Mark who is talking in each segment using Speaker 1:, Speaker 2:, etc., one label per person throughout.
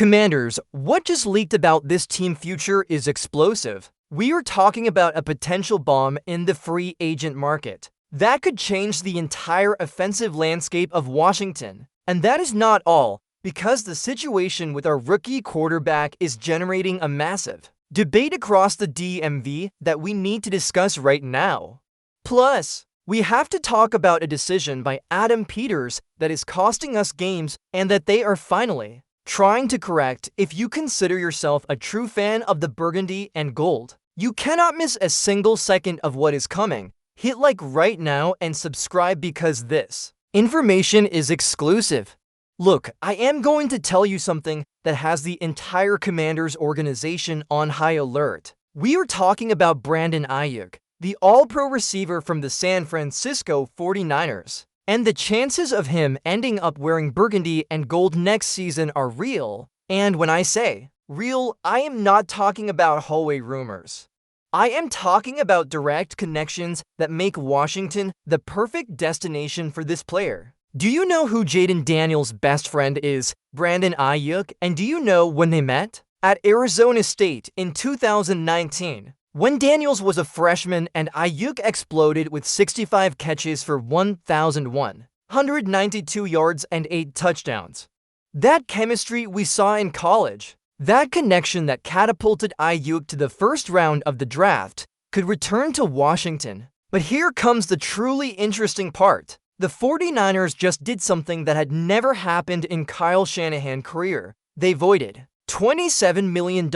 Speaker 1: Commanders, what just leaked about this team future is explosive. We are talking about a potential bomb in the free agent market that could change the entire offensive landscape of Washington. And that is not all, because the situation with our rookie quarterback is generating a massive debate across the DMV that we need to discuss right now. Plus, we have to talk about a decision by Adam Peters that is costing us games and that they are finally trying to correct. If you consider yourself a true fan of the Burgundy and Gold, you cannot miss a single second of what is coming. Hit like right now and subscribe because this information is exclusive. Look, I am going to tell you something that has the entire Commanders organization on high alert. We are talking about Brandon Aiyuk, the all-pro receiver from the San Francisco 49ers. And the chances of him ending up wearing burgundy and gold next season are real. And when I say real, I am not talking about hallway rumors. I am talking about direct connections that make Washington the perfect destination for this player. Do you know who Jayden Daniels' best friend is, Brandon Aiyuk? And do you know when they met? At Arizona State in 2019. When Daniels was a freshman and Aiyuk exploded with 65 catches for 1,192 yards and 8 touchdowns. That chemistry we saw in college, that connection that catapulted Aiyuk to the first round of the draft, could return to Washington. But here comes the truly interesting part. The 49ers just did something that had never happened in Kyle Shanahan's career. They voided $27 million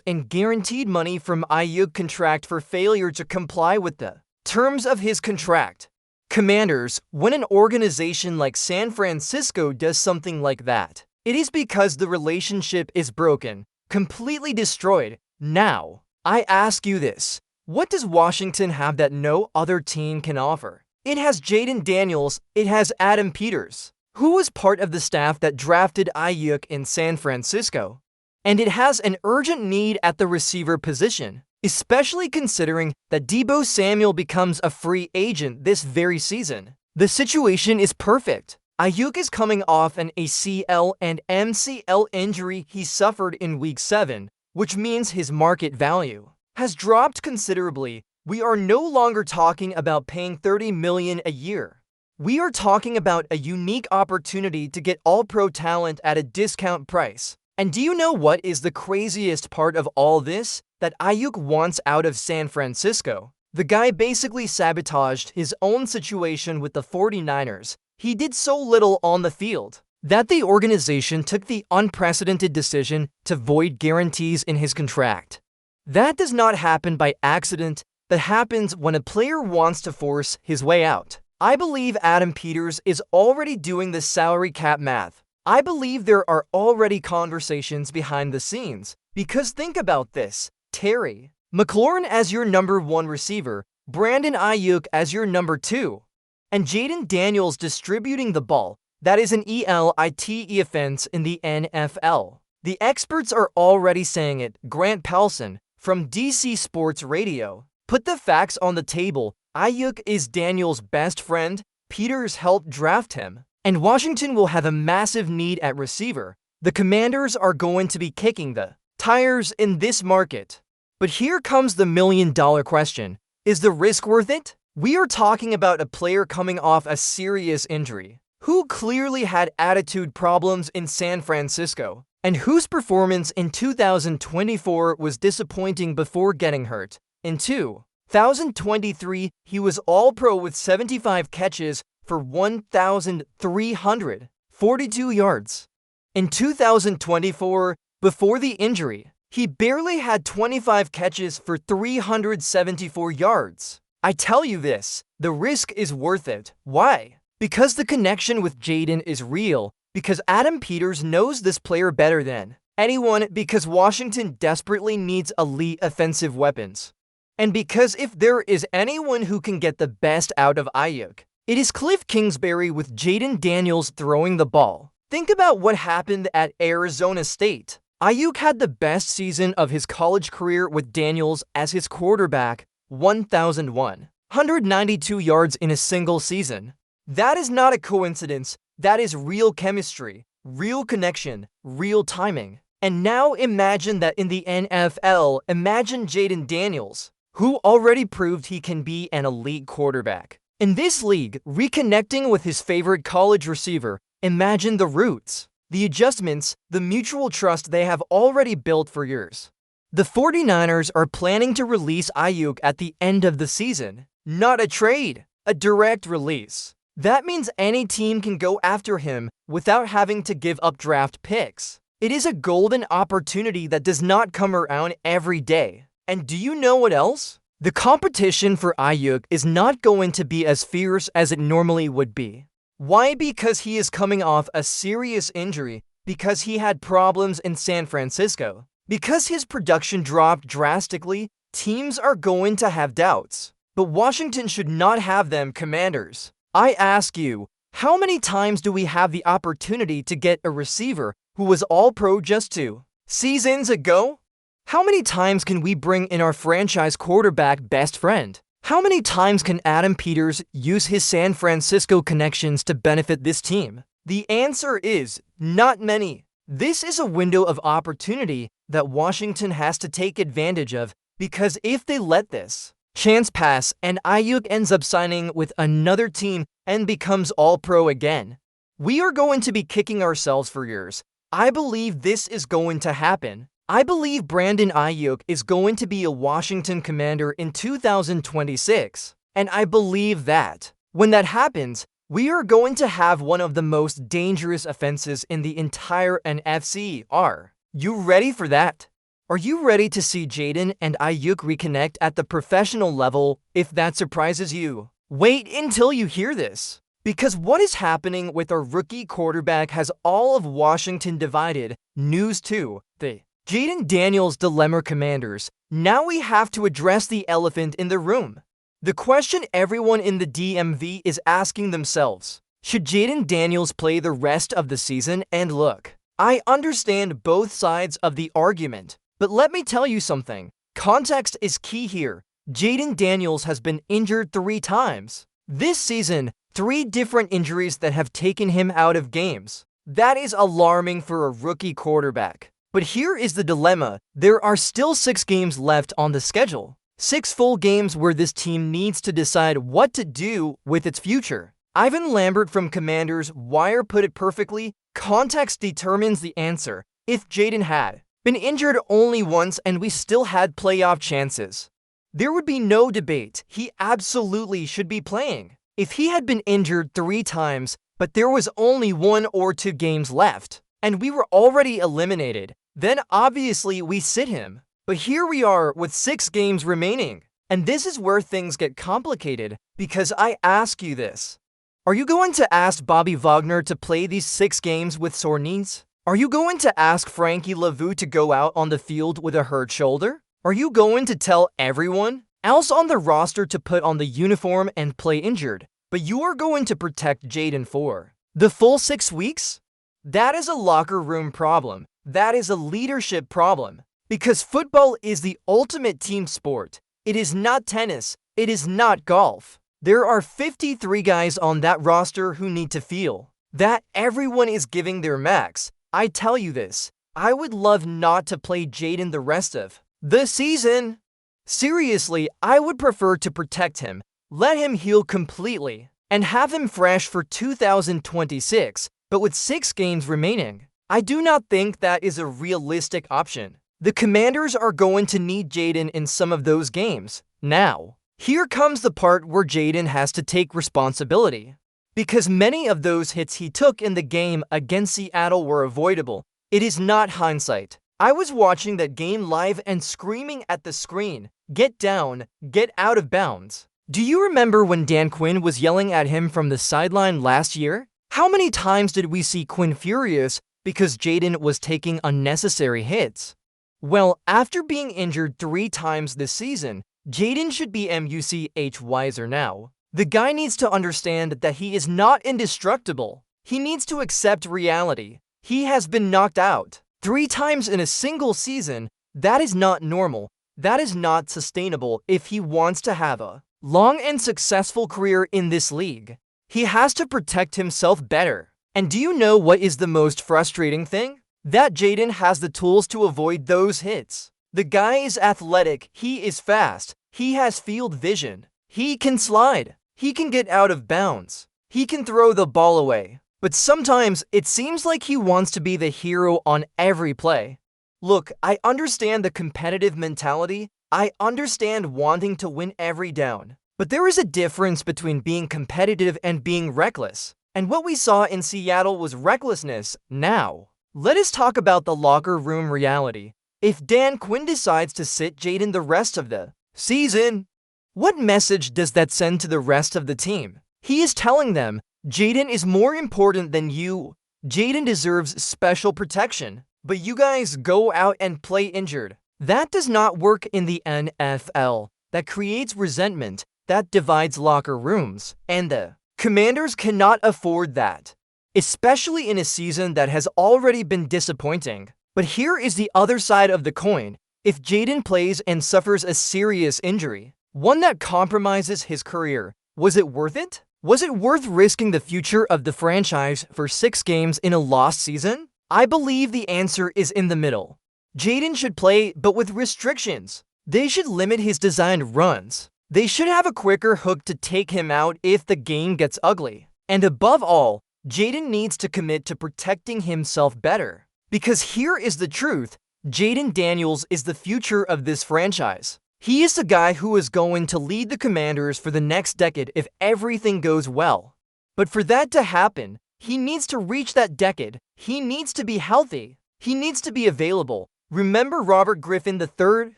Speaker 1: in guaranteed money from Aiyuk contract for failure to comply with the terms of his contract. Commanders, when an organization like San Francisco does something like that, it is because the relationship is broken, completely destroyed. Now, I ask you this. What does Washington have that no other team can offer? It has Jayden Daniels, it has Adam Peters, who was part of the staff that drafted Aiyuk in San Francisco. And it has an urgent need at the receiver position, especially considering that Deebo Samuel becomes a free agent this very season. The situation is perfect. Aiyuk is coming off an ACL and MCL injury he suffered in Week 7, which means his market value has dropped considerably. We are no longer talking about paying $30 million a year. We are talking about a unique opportunity to get all-pro talent at a discount price. And do you know what is the craziest part of all this? That Aiyuk wants out of San Francisco. The guy basically sabotaged his own situation with the 49ers. He did so little on the field that the organization took the unprecedented decision to void guarantees in his contract. That does not happen by accident. That happens when a player wants to force his way out. I believe Adam Peters is already doing the salary cap math. I believe there are already conversations behind the scenes. Because think about this. Terry McLaurin as your number 1 receiver, Brandon Aiyuk as your number 2, and Jayden Daniels distributing the ball. That is an elite offense in the NFL. The experts are already saying it. Grant Paulson from DC Sports Radio put the facts on the table. Aiyuk is Daniels' best friend. Peters helped draft him. And Washington will have a massive need at receiver. The Commanders are going to be kicking the tires in this market. But here comes the million-dollar question. Is the risk worth it? We are talking about a player coming off a serious injury, who clearly had attitude problems in San Francisco, and whose performance in 2024 was disappointing before getting hurt. In 2023, he was all-pro with 75 catches for 1,342 yards. In 2024, before the injury, he barely had 25 catches for 374 yards. I tell you this, the risk is worth it. Why? Because the connection with Jayden is real, because Adam Peters knows this player better than anyone, because Washington desperately needs elite offensive weapons. And because if there is anyone who can get the best out of Aiyuk, it is Cliff Kingsbury with Jayden Daniels throwing the ball. Think about what happened at Arizona State. Aiyuk had the best season of his college career with Daniels as his quarterback, 1,192 yards in a single season. That is not a coincidence. That is real chemistry, real connection, real timing. And now imagine that in the NFL, imagine Jayden Daniels, who already proved he can be an elite quarterback. In this league, reconnecting with his favorite college receiver, imagine the roots, the adjustments, the mutual trust they have already built for years. The 49ers are planning to release Aiyuk at the end of the season. Not a trade, a direct release. That means any team can go after him without having to give up draft picks. It is a golden opportunity that does not come around every day. And do you know what else? The competition for Aiyuk is not going to be as fierce as it normally would be. Why? Because he is coming off a serious injury, because he had problems in San Francisco. Because his production dropped drastically, teams are going to have doubts. But Washington should not have them, Commanders. I ask you, how many times do we have the opportunity to get a receiver who was all-pro just 2 seasons ago? How many times can we bring in our franchise quarterback best friend? How many times can Adam Peters use his San Francisco connections to benefit this team? The answer is not many. This is a window of opportunity that Washington has to take advantage of, because if they let this chance pass and Aiyuk ends up signing with another team and becomes all-pro again, we are going to be kicking ourselves for years. I believe this is going to happen. I believe Brandon Aiyuk is going to be a Washington Commander in 2026. And I believe that when that happens, we are going to have one of the most dangerous offenses in the entire NFC. Are you ready for that? Are you ready to see Jayden and Aiyuk reconnect at the professional level? If that surprises you, wait until you hear this. Because what is happening with our rookie quarterback has all of Washington divided. News 2. The Jayden Daniels dilemma, Commanders. Now we have to address the elephant in the room. The question everyone in the DMV is asking themselves: should Jayden Daniels play the rest of the season? And look, I understand both sides of the argument, but let me tell you something. Context is key here. Jayden Daniels has been injured 3 times this season. 3 different injuries that have taken him out of games. That is alarming for a rookie quarterback. But here is the dilemma. There are still 6 games left on the schedule. 6 full games where this team needs to decide what to do with its future. Ivan Lambert from Commanders Wire put it perfectly: context determines the answer. If Jayden had been injured only once and we still had playoff chances, there would be no debate. He absolutely should be playing. If he had been injured 3 times, but there was only 1 or 2 games left, and we were already eliminated, then obviously we sit him. But here we are with 6 games remaining. And this is where things get complicated, because I ask you this. Are you going to ask Bobby Wagner to play these 6 games with sore knees? Are you going to ask Frankie Lavu to go out on the field with a hurt shoulder? Are you going to tell everyone else on the roster to put on the uniform and play injured, but you are going to protect Jayden for the full 6 weeks? That is a locker room problem. That is a leadership problem. Because football is the ultimate team sport. It is not tennis. It is not golf. There are 53 guys on that roster who need to feel that everyone is giving their max. I tell you this, I would love not to play Jayden the rest of the season. Seriously, I would prefer to protect him, let him heal completely, and have him fresh for 2026, but with 6 games remaining, I do not think that is a realistic option. The Commanders are going to need Jayden in some of those games. Now, here comes the part where Jayden has to take responsibility. Because many of those hits he took in the game against Seattle were avoidable. It is not hindsight. I was watching that game live and screaming at the screen, "Get down, get out of bounds." Do you remember when Dan Quinn was yelling at him from the sideline last year? How many times did we see Quinn furious because Jayden was taking unnecessary hits? Well, after being injured 3 times this season, Jayden should be much wiser now. The guy needs to understand that he is not indestructible. He needs to accept reality. He has been knocked out 3 times in a single season. That is not normal. That is not sustainable if he wants to have a long and successful career in this league. He has to protect himself better. And do you know what is the most frustrating thing? that Jayden has the tools to avoid those hits. The guy is athletic, he is fast, he has field vision, he can slide, he can get out of bounds, he can throw the ball away. But sometimes it seems like he wants to be the hero on every play. Look, I understand the competitive mentality, I understand wanting to win every down. But there is a difference between being competitive and being reckless. And what we saw in Seattle was recklessness. Now, let us talk about the locker room reality. If Dan Quinn decides to sit Jayden the rest of the season, what message does that send to the rest of the team? He is telling them, Jayden is more important than you. Jayden deserves special protection, but you guys go out and play injured. That does not work in the NFL. That creates resentment. That divides locker rooms, and the Commanders cannot afford that, especially in a season that has already been disappointing. But here is the other side of the coin. If Jayden plays and suffers a serious injury, one that compromises his career, was it worth it? Was it worth risking the future of the franchise for 6 games in a lost season? I believe the answer is in the middle. Jayden should play, but with restrictions. They should limit his designed runs. They should have a quicker hook to take him out if the game gets ugly. And above all, Jayden needs to commit to protecting himself better. Because here is the truth, Jayden Daniels is the future of this franchise. He is the guy who is going to lead the Commanders for the next decade if everything goes well. But for that to happen, he needs to reach that decade. He needs to be healthy. He needs to be available. Remember Robert Griffin III?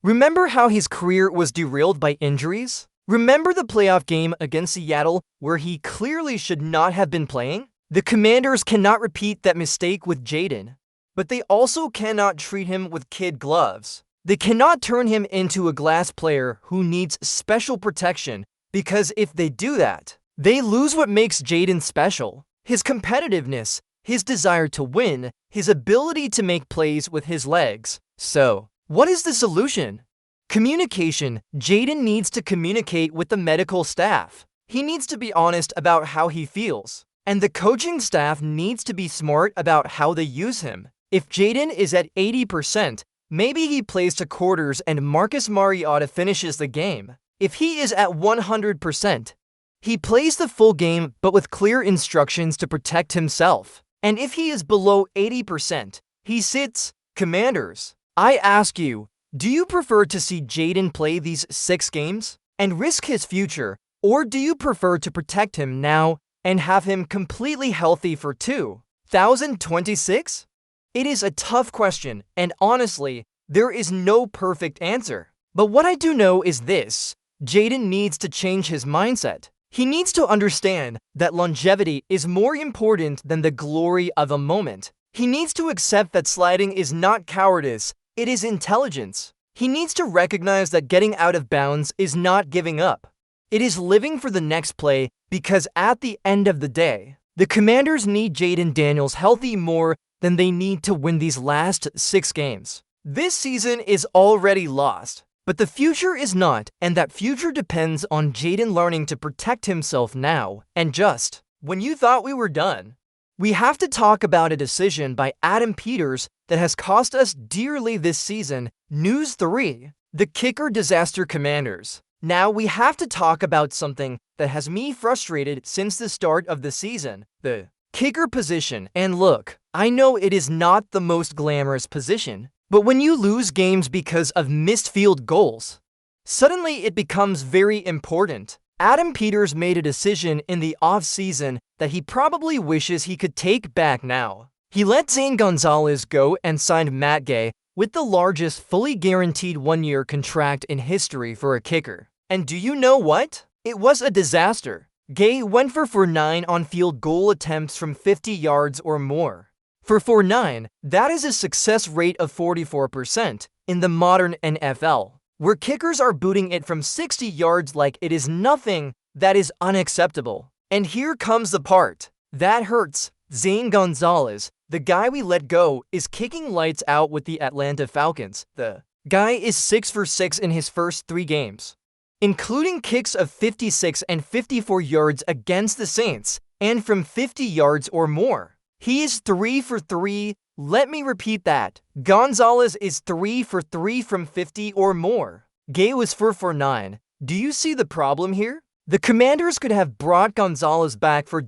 Speaker 1: Remember how his career was derailed by injuries? Remember the playoff game against Seattle where he clearly should not have been playing? The Commanders cannot repeat that mistake with Jayden, but they also cannot treat him with kid gloves. They cannot turn him into a glass player who needs special protection, because if they do that, they lose what makes Jayden special. His competitiveness, his desire to win, his ability to make plays with his legs. So, what is the solution? Communication. Jayden needs to communicate with the medical staff. He needs to be honest about how he feels. And the coaching staff needs to be smart about how they use him. If Jayden is at 80%, maybe he plays to quarters and Marcus Mariota finishes the game. If he is at 100%, he plays the full game but with clear instructions to protect himself. And if he is below 80%, he sits. Commanders, I ask you, do you prefer to see Jayden play these 6 games and risk his future, or do you prefer to protect him now and have him completely healthy for 2026? It is a tough question, and honestly, there is no perfect answer. But what I do know is this: Jayden needs to change his mindset. He needs to understand that longevity is more important than the glory of a moment. He needs to accept that sliding is not cowardice, it is intelligence. He needs to recognize that getting out of bounds is not giving up. It is living for the next play, because at the end of the day, the Commanders need Jayden Daniels healthy more than they need to win these last 6 games. This season is already lost, but the future is not, and that future depends on Jayden learning to protect himself now. And just when you thought we were done, we have to talk about a decision by Adam Peters that has cost us dearly this season. News 3. The kicker disaster. Commanders. Now we have to talk about something that has me frustrated since the start of the season. The kicker position. And look, I know it is not the most glamorous position, but when you lose games because of missed field goals, suddenly it becomes very important. Adam Peters made a decision in the offseason that he probably wishes he could take back now. He let Zane Gonzalez go and signed Matt Gay with the largest fully guaranteed 1-year contract in history for a kicker. And do you know what? It was a disaster. Gay went for 4-9 on field goal attempts from 50 yards or more. For 4-9, that is a success rate of 44% in the modern NFL, where kickers are booting it from 60 yards like it is nothing. That is unacceptable. And here comes the part that hurts. Zane Gonzalez, the guy we let go, is kicking lights out with the Atlanta Falcons. The guy is 6 for 6 in his first 3 games, including kicks of 56 and 54 yards against the Saints, and from 50 yards or more. He is 3 for 3 Let me repeat that. Gonzalez is 3 for 3 from 50 or more. Gay was 4 for 9. Do you see the problem here? The Commanders could have brought Gonzalez back for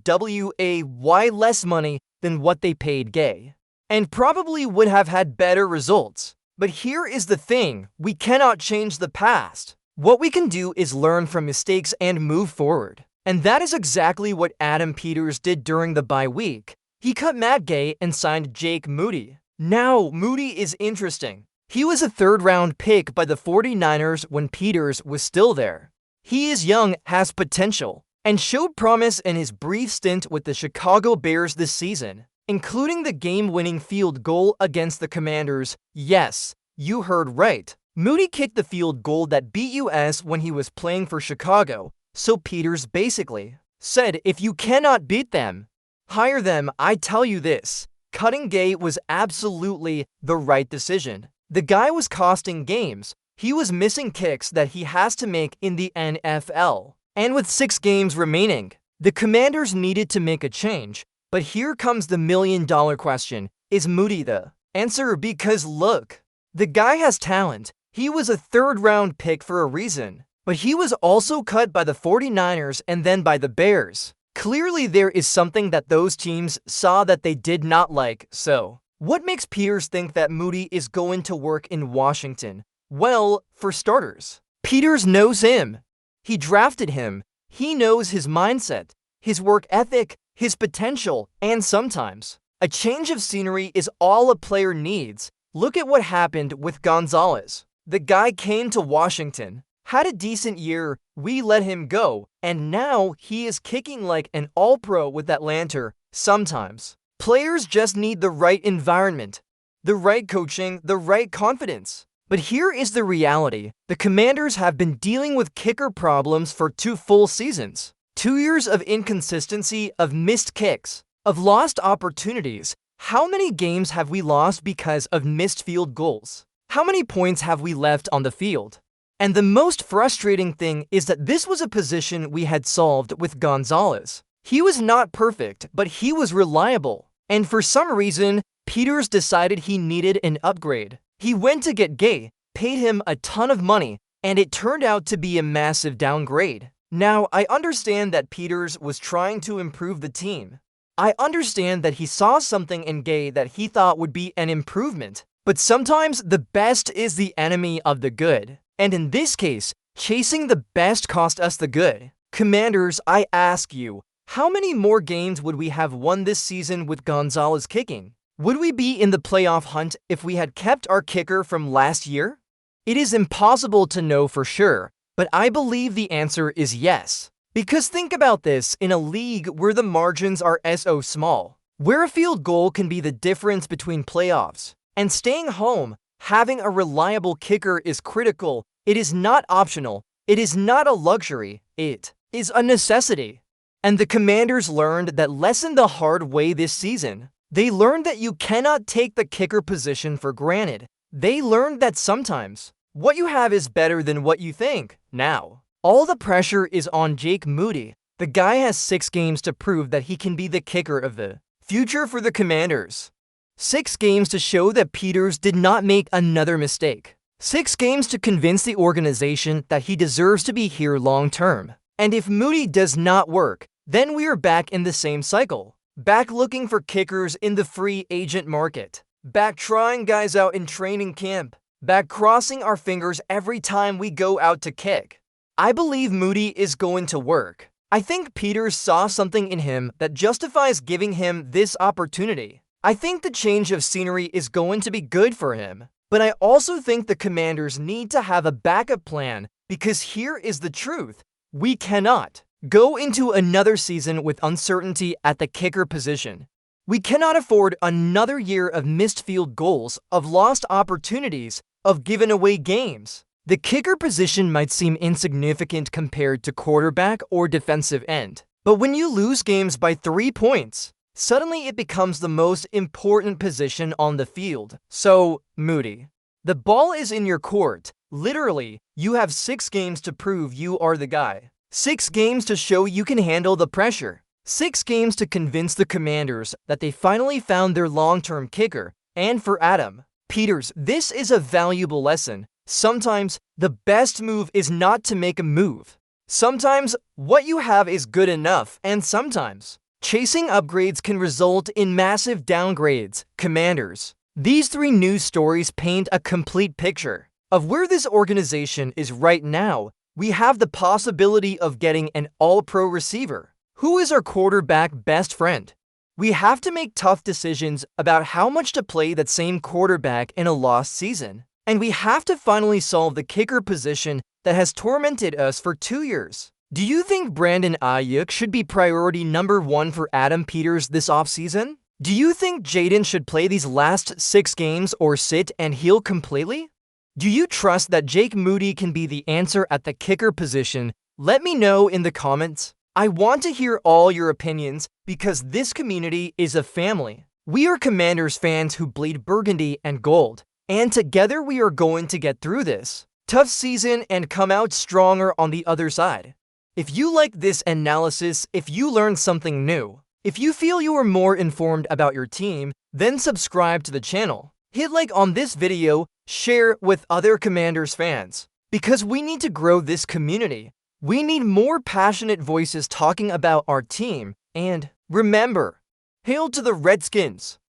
Speaker 1: way less money than what they paid Gay, and probably would have had better results. But here is the thing, we cannot change the past. What we can do is learn from mistakes and move forward. And that is exactly what Adam Peters did during the bye week. He cut Matt Gay and signed Jake Moody. Now, Moody is interesting. He was a third-round pick by the 49ers when Peters was still there. He is young, has potential, and showed promise in his brief stint with the Chicago Bears this season, including the game-winning field goal against the Commanders. Yes, you heard right. Moody kicked the field goal that beat us when he was playing for Chicago, so Peters basically said, if you cannot beat them, hire them. I tell you this, cutting Gay was absolutely the right decision. The guy was costing games. He was missing kicks that he has to make in the NFL. And with 6 games remaining, the Commanders needed to make a change. But here comes the million-dollar question. Is Moody the answer? Because look, the guy has talent. He was a third-round pick for a reason. But he was also cut by the 49ers and then by the Bears. Clearly there is something that those teams saw that they did not like. So, what makes Peters think that Moody is going to work in Washington? Well, for starters, Peters knows him. He drafted him. He knows his mindset, his work ethic, his potential, and sometimes a change of scenery is all a player needs. Look at what happened with Gonzalez. The guy came to Washington, had a decent year, we let him go, and now he is kicking like an all-pro with Atlanta. Sometimes players just need the right environment, the right coaching, the right confidence. But here is the reality. The Commanders have been dealing with kicker problems for 2 full seasons. 2 years of inconsistency, of missed kicks, of lost opportunities. How many games have we lost because of missed field goals? How many points have we left on the field? And the most frustrating thing is that this was a position we had solved with Gonzalez. He was not perfect, but he was reliable. And for some reason, Peters decided he needed an upgrade. He went to get Gay, paid him a ton of money, and it turned out to be a massive downgrade. Now, I understand that Peters was trying to improve the team. I understand that he saw something in Gay that he thought would be an improvement. But sometimes the best is the enemy of the good. And in this case, chasing the best cost us the good. Commanders, I ask you, how many more games would we have won this season with Gonzalez kicking? Would we be in the playoff hunt if we had kept our kicker from last year? It is impossible to know for sure, but I believe the answer is yes. Because think about this, in a league where the margins are so small, where a field goal can be the difference between playoffs, and staying home, having a reliable kicker is critical. It is not optional. It is not a luxury. It is a necessity. And the Commanders learned that lesson the hard way this season. They learned that you cannot take the kicker position for granted. They learned that sometimes what you have is better than what you think. Now, all the pressure is on Jake Moody. The guy has 6 games to prove that he can be the kicker of the future for the Commanders. 6 games to show that Peters did not make another mistake. 6 games to convince the organization that he deserves to be here long term. And if Moody does not work, then we are back in the same cycle. Back looking for kickers in the free agent market. Back trying guys out in training camp. Back crossing our fingers every time we go out to kick. I believe Moody is going to work. I think Peters saw something in him that justifies giving him this opportunity. I think the change of scenery is going to be good for him. But I also think the Commanders need to have a backup plan, because here is the truth. We cannot go into another season with uncertainty at the kicker position. We cannot afford another year of missed field goals, of lost opportunities, of given away games. The kicker position might seem insignificant compared to quarterback or defensive end. But when you lose games by 3 points, suddenly it becomes the most important position on the field. So, Moody, the ball is in your court. Literally, you have 6 games to prove you are the guy. 6 games to show you can handle the pressure. 6 games to convince the Commanders that they finally found their long-term kicker. And for Adam Peters, this is a valuable lesson. Sometimes the best move is not to make a move. Sometimes what you have is good enough, and sometimes chasing upgrades can result in massive downgrades. Commanders. These 3 news stories paint a complete picture of where this organization is right now. We have the possibility of getting an all-pro receiver who is our quarterback best friend. We have to make tough decisions about how much to play that same quarterback in a lost season. And we have to finally solve the kicker position that has tormented us for 2 years. Do you think Brandon Aiyuk should be priority number 1 for Adam Peters this offseason? Do you think Jayden should play these last 6 games or sit and heal completely? Do you trust that Jake Moody can be the answer at the kicker position? Let me know in the comments. I want to hear all your opinions because this community is a family. We are Commanders fans who bleed burgundy and gold. And together we are going to get through this tough season and come out stronger on the other side. If you like this analysis, if you learned something new, if you feel you are more informed about your team, then subscribe to the channel. Hit like on this video, share with other Commanders fans. Because we need to grow this community. We need more passionate voices talking about our team. And remember, hail to the Redskins!